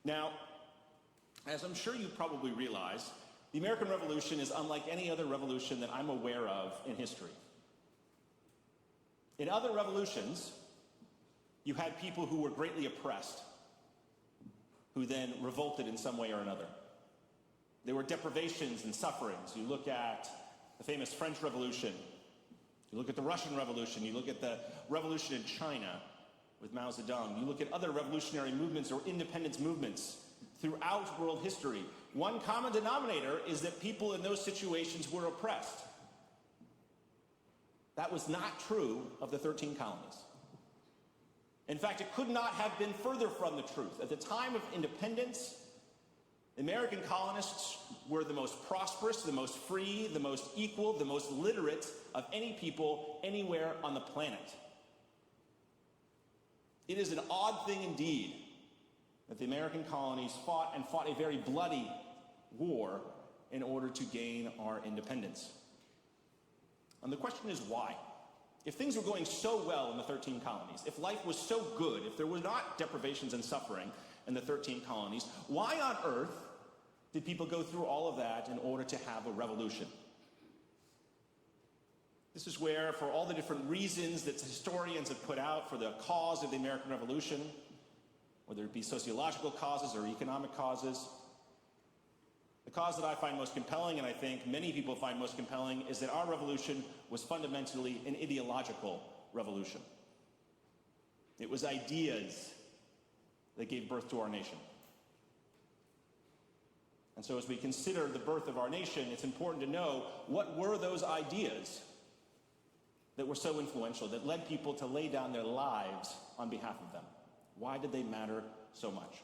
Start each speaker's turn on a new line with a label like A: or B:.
A: Now, as I'm sure you probably realize, the American Revolution is unlike any other revolution that I'm aware of in history. In other revolutions, you had people who were greatly oppressed, who then revolted in some way or another. There were deprivations and sufferings. You look at the famous French Revolution, you look at the Russian Revolution, you look at the revolution in China with Mao Zedong, you look at other revolutionary movements or independence movements throughout world history. One common denominator is that people in those situations were oppressed. That was not true of the 13 colonies. In fact, it could not have been further from the truth. At the time of independence, the American colonists were the most prosperous, the most free, the most equal, the most literate of any people anywhere on the planet. It is an odd thing indeed that the American colonies fought a very bloody war in order to gain our independence. And the question is why? If things were going so well in the 13 colonies, if life was so good, if there were not deprivations and suffering in the 13 colonies, why on earth did people go through all of that in order to have a revolution? This is where, for all the different reasons that historians have put out for the cause of the American Revolution, whether it be sociological causes or economic causes, the cause that I find most compelling, and I think many people find most compelling, is that our revolution was fundamentally an ideological revolution. It was ideas that gave birth to our nation. And so as we consider the birth of our nation, it's important to know what were those ideas that were so influential, that led people to lay down their lives on behalf of them. Why did they matter so much?